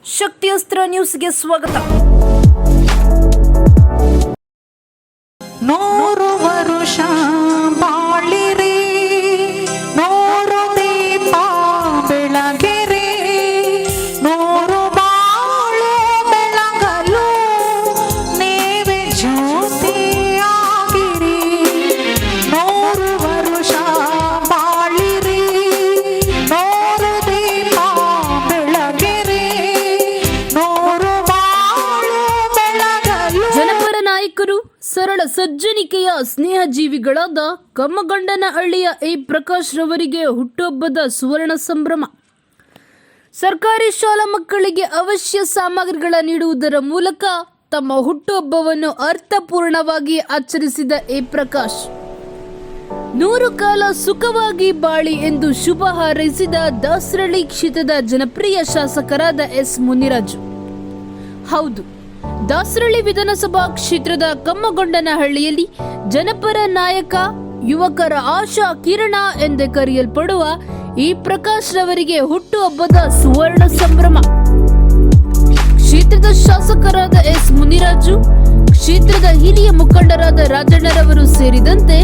ಶಕ್ತಿಯಸ್ತ್ರ ನ್ಯೂಸ್ಗೆ ಸ್ವಾಗತ. 100 ವರುಷ ಬಾಳಿರಿ, 100 ದೀಪ ಬೆಳಗಿರಿ, 100 ಬಾಳು ಬೆಳಗಲು ನೀವೇ ಜ್ಯೋತಿಯಾಗಿರಿ. 100 ವರುಷ ಬಾಳಿರಿ, 100 ದೀಪ ಬೆಳಗಿರಿ, 100 ಬಾಳು ಬೆಳಗಲು. ಜನಪರ ನಾಯಕರು, ಸರಳ ಸಜ್ಜನಿಕೆಯ ಸ್ನೇಹ ಜೀವಿಗಳಾದ ಕಮ್ಮಗೊಂಡನಹಳ್ಳಿಯ ಎ ಪ್ರಕಾಶ್ ರವರಿಗೆ ಹುಟ್ಟುಹಬ್ಬದ ಸುವರ್ಣ ಸಂಭ್ರಮ. ಸರ್ಕಾರಿ ಶಾಲಾ ಮಕ್ಕಳಿಗೆ ಅವಶ್ಯ ಸಾಮಗ್ರಿಗಳ ನೀಡುವುದರ ಮೂಲಕ ತಮ್ಮ ಹುಟ್ಟುಹಬ್ಬವನ್ನು ಅರ್ಥಪೂರ್ಣವಾಗಿ ಆಚರಿಸಿದ ಎ ಪ್ರಕಾಶ್ 100 ಕಾಲ ಸುಖವಾಗಿ ಬಾಳಿ ಎಂದು ಶುಭ ಹಾರೈಸಿದ ದಾಸರಳ್ಳಿ ಕ್ಷೇತ್ರದ ಜನಪ್ರಿಯ ಶಾಸಕರಾದ ಎಸ್ ಮುನಿರಾಜು. ಹೌದು, ದಾಸರಳ್ಳಿ ವಿಧಾನಸಭಾ ಕ್ಷೇತ್ರದ ಕಮ್ಮಗೊಂಡನಹಳ್ಳಿಯಲ್ಲಿ ಜನಪರ ನಾಯಕ, ಯುವಕರ ಆಶಾ ಕಿರಣ ಎಂದೇ ಕರೆಯಲ್ಪಡುವ ಈ ಪ್ರಕಾಶ್ ರವರಿಗೆ ಹುಟ್ಟುಹಬ್ಬದ ಸುವರ್ಣ ಸಂಭ್ರಮ. ಕ್ಷೇತ್ರದ ಶಾಸಕರಾದ ಎಸ್ ಮುನಿರಾಜು, ಕ್ಷೇತ್ರದ ಹಿರಿಯ ಮುಖಂಡರಾದ ರಾಜಣ್ಣರವರು ಸೇರಿದಂತೆ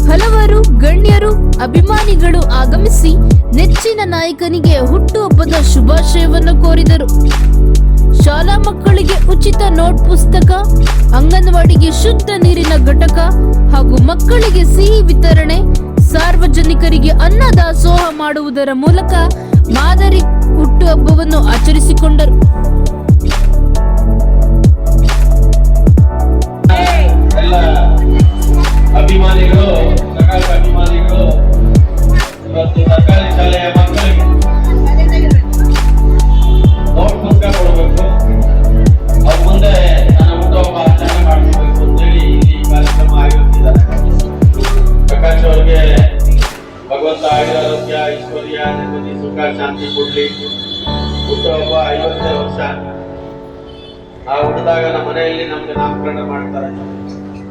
ಹಲವಾರು ಗಣ್ಯರು, ಅಭಿಮಾನಿಗಳು ಆಗಮಿಸಿ ನೆಚ್ಚಿನ ನಾಯಕನಿಗೆ ಹುಟ್ಟುಹಬ್ಬದ ಶುಭಾಶಯವನ್ನು ಕೋರಿದರು. ಶಾಲಾ ಮಕ್ಕಳಿಗೆ ಉಚಿತ ನೋಟ್ ಪುಸ್ತಕ, ಅಂಗನವಾಡಿಗೆ ಶುದ್ಧ ನೀರಿನ ಘಟಕ ಹಾಗೂ ಮಕ್ಕಳಿಗೆ ಸಿಹಿ ವಿತರಣೆ, ಸಾರ್ವಜನಿಕರಿಗೆ ಅನ್ನದಾಸೋಹ ಮಾಡುವುದರ ಮೂಲಕ ಮಾದರಿ ಹುಟ್ಟುಹಬ್ಬವನ್ನು ಆಚರಿಸಿಕೊಂಡರು. ಎಲ್ಲ ಅಭಿಮಾನಿಗಳು, ಅಭಿಮಾನಿಗಳು ಇವತ್ತು ಸರ್ಕಾರಿ ಶಾಲೆಯ ಮಕ್ಕಳಿಗೆ ನೋಟ್ ಪುಸ್ತಕ ಕೊಡಬೇಕು, ಅವ್ರ ಮುಂದೆ ನನ್ನ ಹುಟ್ಟುಹಬ್ಬ ಆಚರಣೆ ಮಾಡಬೇಕು ಅಂತೇಳಿ ಇಲ್ಲಿ ಕಾರ್ಯಕ್ರಮ ಆಯೋಜಿಸಿದ್ದಾರೆ. ಪ್ರಕಾಶ್ ಅವರಿಗೆ ಭಗವಂತ ಆಯುರಾರೋಗ್ಯ, ಐಶ್ವರ್ಯ, ನೆಮ್ಮದಿ, ಸುಖ, ಶಾಂತಿ ಕೊಡ್ಲಿ. ಹುಟ್ಟುಹಬ್ಬ 50ನೇ ವರ್ಷ. ಆ ಹುಟ್ಟಿದಾಗ ನಮ್ಮ ಮನೆಯಲ್ಲಿ ನಮ್ಗೆ ನಾಮಕರಣ ಮಾಡ್ತಾರೆ.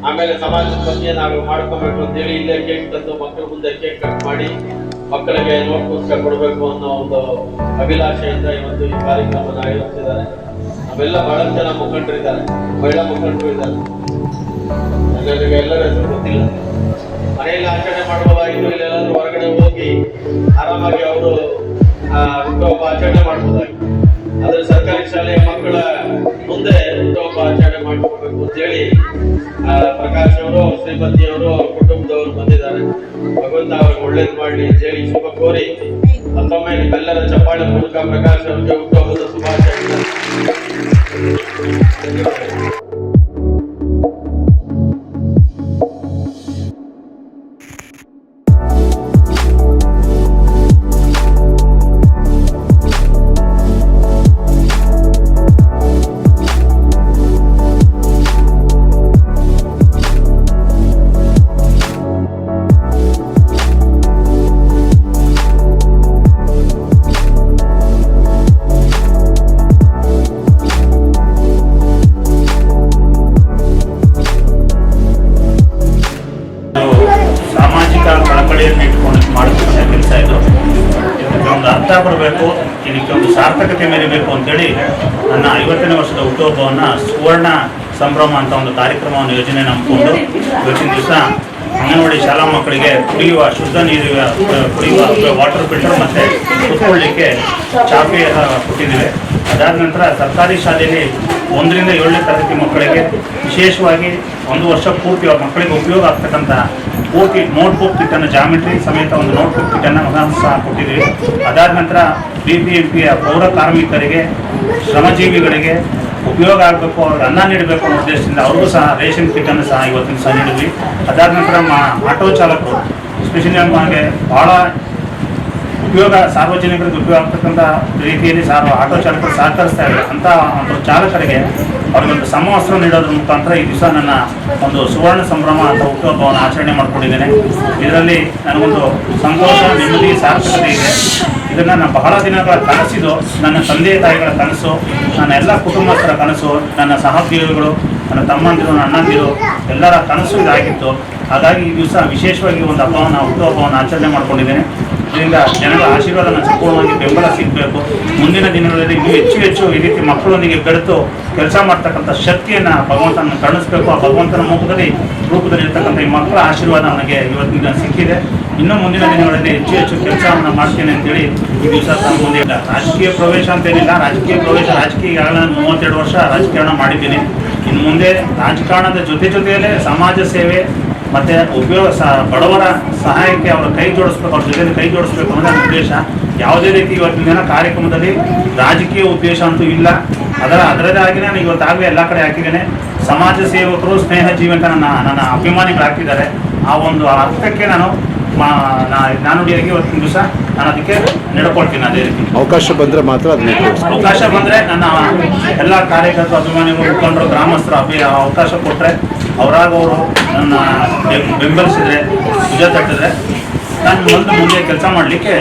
ಆಮೇಲೆ ಸಮಾಜದ ಬಗ್ಗೆ ನಾವು ಮಾಡ್ಕೋಬೇಕು ಅಂತೇಳಿ ಇಲ್ಲೇ ಕೇಕ್ ತಂದು ಮಕ್ಕಳ ಮುಂದೆ ಕೇಕ್ ಕಟ್ ಮಾಡಿ ಮಕ್ಕಳಿಗೆ ನೋಟ್ ಪುಸ್ತಕ ಕೊಡಬೇಕು ಅನ್ನೋ ಒಂದು ಅಭಿಲಾಷೆಯಿಂದ ಇವತ್ತು ಈ ಕಾರ್ಯಕ್ರಮವನ್ನು ಆಯೋಜಿಸಿದ್ದಾರೆ. ನಾವೆಲ್ಲ ಬಹಳಷ್ಟು ಜನ ಮುಖಂಡರಿದ್ದಾರೆ, ಮಹಿಳಾ ಮುಖಂಡರು ಇದ್ದಾರೆ. ನನಗೆ ಎಲ್ಲರ ಹೆಸರು ಗೊತ್ತಿಲ್ಲ. ಮನೆಯಲ್ಲಿ ಆಚರಣೆ ಮಾಡಬಹುದಾಗಿದ್ದು, ಇಲ್ಲೆಲ್ಲಾದ್ರೂ ಹೊರಗಡೆ ಹೋಗಿ ಆರಾಮಾಗಿ ಅವರು ಹುಟ್ಟುಹಬ್ಬ ಆಚರಣೆ ಮಾಡಬಹುದಾಗಿತ್ತು. ಆದ್ರೆ ಸರ್ಕಾರಿ ಶಾಲೆಯ ಮಕ್ಕಳ ಮುಂದೆ ಹುಟ್ಟುಹಬ್ಬ ಆಚರಣೆ ಮಾಡ್ಕೋಬೇಕು ಅಂತೇಳಿ ಪ್ರಕಾಶ್ ಅವರು, ಶ್ರೀಮತಿಯವರು, ಅವ್ರ ಕುಟುಂಬದವರು ಬಂದಿದ್ದಾರೆ. ಭಗವಂತ ಅವ್ರಿಗೆ ಒಳ್ಳೇದು ಮಾಡಲಿ ಅಂತೇಳಿ ಶುಭ ಕೋರಿ ಮತ್ತೊಮ್ಮೆ ನಿಮ್ಮೆಲ್ಲರ ಚಪ್ಪಾಳೆ ಮೂಲಕ ಪ್ರಕಾಶ್ ಅವರಿಗೆ ಹುಟ್ಟುಹಬ್ಬದ ಶುಭಾಶಯಗಳು. ಸಾಮಾಜಿಕ ಕಳಕಳಿಯನ್ನು ಇಟ್ಕೊಂಡು ಮಾಡುತ್ತಿದ್ದ ಕೆಲಸ ಇದು. ಇದಕ್ಕೆ ಒಂದು ಅರ್ಥ ಬರಬೇಕು, ಇದಕ್ಕೆ ಒಂದು ಸಾರ್ಥಕತೆ ಮೆರಿಬೇಕು ಅಂತೇಳಿ ನನ್ನ 50ನೇ ವರ್ಷದ ಹುಟ್ಟುಹಬ್ಬವನ್ನು ಸುವರ್ಣ ಸಂಭ್ರಮ ಅಂತ ಒಂದು ಕಾರ್ಯಕ್ರಮವನ್ನು ಯೋಜನೆ ನಂಬಿಕೊಂಡು ಇವತ್ತಿನ ದಿವಸ ಅಂಗನವಾಡಿ ಶಾಲಾ ಮಕ್ಕಳಿಗೆ ಕುಡಿಯುವ ಶುದ್ಧ ನೀರಿನ ಕುಡಿಯುವ ವಾಟರ್ ಫಿಲ್ಟರ್ ಮತ್ತು ಕುತ್ಕೊಳ್ಳಿಕ್ಕೆ ಚಾಪೆ ಕೊಟ್ಟಿದ್ದೇವೆ. ಅದಾದ ನಂತರ ಸರ್ಕಾರಿ ಶಾಲೆಯಲ್ಲಿ 1ರಿಂದ 7ನೇ ತರಗತಿ ಮಕ್ಕಳಿಗೆ ವಿಶೇಷವಾಗಿ 1 ವರ್ಷ ಪೂರ್ತಿ ಮಕ್ಕಳಿಗೆ ಉಪಯೋಗ ಆಗ್ತಕ್ಕಂಥ ಪೂರ್ತಿ ನೋಟ್ಬುಕ್ ಕಿಟ್ಟನ್ನು, ಜಾಮಿಟ್ರಿ ಸಮೇತ ಒಂದು ನೋಟ್ಬುಕ್ ಕಿಟ್ಟನ್ನು ಸಹ ಕೊಟ್ಟಿದ್ದೀವಿ. ಅದಾದ ನಂತರ BBMPಯ ಪೌರ ಕಾರ್ಮಿಕರಿಗೆ, ಶ್ರಮಜೀವಿಗಳಿಗೆ ಉಪಯೋಗ ಆಗಬೇಕು, ಅವ್ರಿಗೆ ಅನ್ನ ನೀಡಬೇಕು ಅನ್ನೋ ಉದ್ದೇಶದಿಂದ ಅವ್ರಿಗೂ ಸಹ ರೇಷನ್ ಕಿಟ್ಟನ್ನು ಸಹ ಇವತ್ತಿನ ಸಹ ನೀಡಿದ್ವಿ. ಅದಾದ ನಂತರ ಆಟೋ ಚಾಲಕರು, ಎಸ್ಪೆಷಲಿ ನಮಗೆ ಭಾಳ ಉಪಯೋಗ, ಸಾರ್ವಜನಿಕರಿಗೆ ಉಪಯೋಗ ಆಗ್ತಕ್ಕಂಥ ರೀತಿಯಲ್ಲಿ ಆಟೋ ಚಾಲಕರು ಸಹಕರಿಸ್ತಾ ಇದ್ದಾರೆ ಅಂತ ಒಂದು ಚಾಲಕರಿಗೆ ಅವ್ರಿಗೊಂದು ಸಮವಸ್ತ್ರ ನೀಡೋದ್ರ ಮುಖಾಂತರ ಈ ದಿವಸ ನನ್ನ ಒಂದು ಸುವರ್ಣ ಸಂಭ್ರಮ ಅಂತ ಹುಟ್ಟುಹಬ್ಬವನ್ನು ಆಚರಣೆ ಮಾಡ್ಕೊಂಡಿದ್ದೇನೆ. ಇದರಲ್ಲಿ ನನಗೊಂದು ಸಂತೋಷ, ನೆಮ್ಮದಿ, ಸಾರ್ಥಕತೆ ಇದೆ. ಇದನ್ನು ನಾನು ಬಹಳ ದಿನಗಳ ಕನಸಿದು, ನನ್ನ ತಂದೆ ತಾಯಿಗಳ ಕನಸು, ನನ್ನ ಎಲ್ಲ ಕುಟುಂಬಸ್ಥರ ಕನಸು, ನನ್ನ ಸಹೋದ್ಯೋಗಿಗಳು, ನನ್ನ ತಮ್ಮಂದಿರು, ನನ್ನ ಅಣ್ಣಂದಿರು ಎಲ್ಲರ ಕನಸು ಇದಾಗಿತ್ತು. ಹಾಗಾಗಿ ಈ ದಿವಸ ವಿಶೇಷವಾಗಿ ಒಂದು ಹುಟ್ಟುಹಬ್ಬವನ್ನು ಆಚರಣೆ ಮಾಡ್ಕೊಂಡಿದ್ದೇನೆ. ಇದರಿಂದ ಜನಗಳ ಆಶೀರ್ವಾದ ಸಂಪೂರ್ಣವಾಗಿ ಬೆಂಬಲ ಸಿಗಬೇಕು. ಮುಂದಿನ ದಿನಗಳಲ್ಲಿ ಇನ್ನೂ ಹೆಚ್ಚು ಈ ರೀತಿ ಮಕ್ಕಳೊಂದಿಗೆ ಬೆರೆತು ಕೆಲಸ ಮಾಡ್ತಕ್ಕಂಥ ಶಕ್ತಿಯನ್ನು ಭಗವಂತನ ಕರುಣಿಸಬೇಕು. ಆ ಭಗವಂತನ ರೂಪದಲ್ಲಿ ಇರ್ತಕ್ಕಂಥ ಈ ಮಕ್ಕಳ ಆಶೀರ್ವಾದ ನನಗೆ ಇವತ್ತಿನ ಸಿಕ್ಕಿದೆ. ಇನ್ನೂ ಮುಂದಿನ ದಿನಗಳಲ್ಲಿ ಹೆಚ್ಚು ಕೆಲಸವನ್ನು ಮಾಡ್ತೇನೆ ಅಂತೇಳಿ ಈ ದಿವಸ ತಮ್ಮ ಮುಂದೆ ರಾಜಕೀಯ ಪ್ರವೇಶ ಅಂತೇನಿಲ್ಲ. ರಾಜಕೀಯ ಈಗಾಗಲೇ 32 ವರ್ಷ ರಾಜಕಾರಣ ಮಾಡಿದ್ದೀನಿ. ಇನ್ನು ಮುಂದೆ ರಾಜಕಾರಣದ ಜೊತೆಯಲ್ಲೇ ಸಮಾಜ ಸೇವೆ ಮತ್ತು ಬಡವರ ಸಹಾಯಕ್ಕೆ ಅವರ ಕೈ ಜೋಡಿಸ್ಬೇಕು, ಅವ್ರ ಜೊತೆ ಕೈ ಜೋಡಿಸ್ಬೇಕು ಅನ್ನೋದು ನನ್ನ ಉದ್ದೇಶ. ಯಾವುದೇ ರೀತಿ ಇವತ್ತಿನ ದಿನ ಕಾರ್ಯಕ್ರಮದಲ್ಲಿ ರಾಜಕೀಯ ಉದ್ದೇಶ ಅಂತೂ ಇಲ್ಲ. ಅದರದೇ ಆಗಿ ನಾನು ಇವತ್ತಾಗಲೇ ಎಲ್ಲ ಕಡೆ ಹಾಕಿದ್ದೇನೆ. ಸಮಾಜ ಸೇವಕರು ಸ್ನೇಹ ಜೀವಿ ಅಂತ ನನ್ನ ಅಭಿಮಾನಿಗಳು ಹಾಕಿದ್ದಾರೆ. ಆ ಒಂದು ಅರ್ಥಕ್ಕೆ ನಾನು ನಾನುಡಿಯಾಗಿ ಇವತ್ತಿನ ದಿವಸ ನಾನು ಅದಕ್ಕೆ ನಡ್ಕೊಳ್ತೀನಿ. ಅದೇ ರೀತಿ ಅವಕಾಶ ಬಂದರೆ ಮಾತ್ರ ಅವಕಾಶ ಬಂದರೆ ನನ್ನ ಎಲ್ಲ ಕಾರ್ಯಕರ್ತರು, ಅಭಿಮಾನಿಗಳು, ಮುಖಂಡರು, ಗ್ರಾಮಸ್ಥರು ಅವಕಾಶ ಕೊಟ್ಟರೆ ಅವರಾಗವರು ನನ್ನ ಬೆಂಬಲಿಸಿದ್ರೆ, ಭುಜ ತಟ್ಟಿದ್ರೆ ನಾನು ಮುಂದೆ ಕೆಲಸ ಮಾಡಲಿಕ್ಕೆ.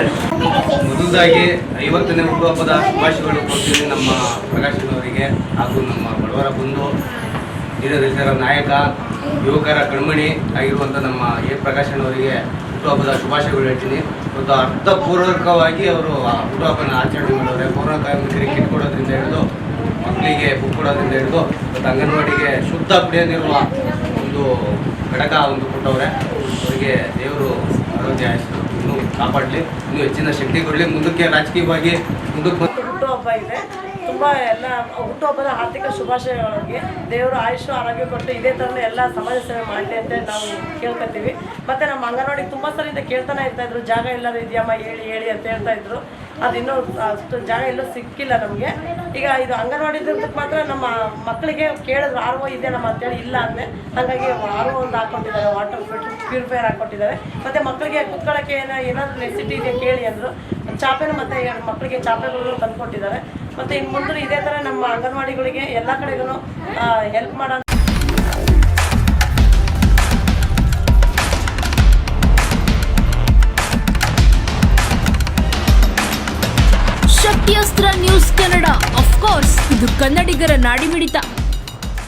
ಮೊದಲಾಗಿ 50ನೇ ಹುಟ್ಟುಹಬ್ಬದ ಶುಭಾಶಯಗಳು ಕೊಡ್ತೀನಿ ನಮ್ಮ ಪ್ರಕಾಶನವರಿಗೆ ಹಾಗೂ ನಮ್ಮ ಬಡವರ ಬಂಧು, ಹಿರಿಯರ ನಾಯಕ, ಯುವಕರ ಕಣ್ಮಣಿ ಆಗಿರುವಂಥ ನಮ್ಮ ಎ ಪ್ರಕಾಶನವರಿಗೆ ಹುಟ್ಟುಹಬ್ಬದ ಶುಭಾಶಯಗಳು ಹೇಳ್ತೀನಿ. ಮತ್ತು ಅರ್ಥಪೂರ್ವಕವಾಗಿ ಅವರು ಹುಟ್ಟುಹಬ್ಬನ ಆಚರಣೆ ಮಾಡೋರೆ. ಪೌರಕಾರ್ಮಿಕರಿಗೆ ಕಿಟ್ ಕೊಡೋದ್ರಿಂದ ಹಿಡಿದು, ಮಕ್ಕಳಿಗೆ ಬುಕ್ ಕೊಡೋದ್ರಿಂದ ಹಿಡಿದು, ಮತ್ತು ಅಂಗನವಾಡಿಗೆ ಶುದ್ಧ ಕುಡಿಯೋ ನೀರುವ ಒಂದು ಘಟಕ ಒಂದು ಕೊಟ್ಟವ್ರೆ. ಅವರಿಗೆ ದೇವರು ಆರೋಗ್ಯ ಇನ್ನೂ ಕಾಪಾಡಲಿ, ಇನ್ನೂ ಹೆಚ್ಚಿನ ಶಕ್ತಿ ಕೊಡಲಿ. ಮುಂದಕ್ಕೆ ರಾಜಕೀಯವಾಗಿ ಹುಟ್ಟುಹಬ್ಬ ಇದೆ. ತುಂಬ ಎಲ್ಲ ಹುಟ್ಟುಹಬ್ಬದ ಆರ್ಥಿಕ ಶುಭಾಶಯಗಳಿಗೆ ದೇವರು ಆಯುಷ್ ಆರೋಗ್ಯ ಕೊಟ್ಟು ಇದೇ ಥರನೇ ಎಲ್ಲ ಸಮಾಜ ಸೇವೆ ಮಾಡಲಿ ಅಂತ ನಾವು ಕೇಳ್ಕೊತೀವಿ. ಮತ್ತು ನಮ್ಮ ಅಂಗನವಾಡಿಗೆ ತುಂಬ ಸಲಿಂದ ಕೇಳ್ತಾನೆ ಇರ್ತಾಯಿದ್ರು, ಜಾಗ ಎಲ್ಲರೂ ಇದೆಯಮ್ಮ ಹೇಳಿ ಅಂತ ಹೇಳ್ತಾಯಿದ್ರು. ಅದು ಇನ್ನೂ ಅಷ್ಟು ಜಾಗ ಎಲ್ಲೂ ಸಿಕ್ಕಿಲ್ಲ ನಮಗೆ. ಈಗ ಇದು ಅಂಗನವಾಡಿದಕ್ಕೆ ಮಾತ್ರ ನಮ್ಮ ಮಕ್ಕಳಿಗೆ ಕೇಳಿದ್ರು RO ಇದೆ ನಮ್ಮ ಅಂತೇಳಿ ಇಲ್ಲ ಅಂದೆ. ಹಾಗಾಗಿ RO ಒಂದು ಹಾಕ್ಕೊಟ್ಟಿದ್ದಾರೆ, ವಾಟರ್ ಪ್ಯೂರಿಫೈಯರ್ ಹಾಕ್ಕೊಟ್ಟಿದ್ದಾರೆ. ಮತ್ತು ಮಕ್ಕಳಿಗೆ ಕುತ್ಕೊಳ್ಳೋಕ್ಕೆ ಏನಾದರೂ ನೆಸಿಟಿ ಇದೆ ಕೇಳಿ ಅಂದರು. ಚಾಪೆನೂ ಮತ್ತು ಮಕ್ಕಳಿಗೆ ಚಾಪೆಗಳು ತಂದುಕೊಟ್ಟಿದ್ದಾರೆ. ಮತ್ತು ಇನ್ನು ಮುಂದೆ ಇದೇ ಥರ ನಮ್ಮ ಅಂಗನವಾಡಿಗಳಿಗೆ ಎಲ್ಲ ಕಡೆಗೂ ಹೆಲ್ಪ್ ಮಾಡೋ ಶಕ್ತಿಯಸ್ತ್ರ ನ್ಯೂಸ್ ಕನ್ನಡ, ಆಫ್ ಕೋರ್ಸ್ ಇದು ಕನ್ನಡಿಗರ ನಾಡಿಮಿಡಿತ.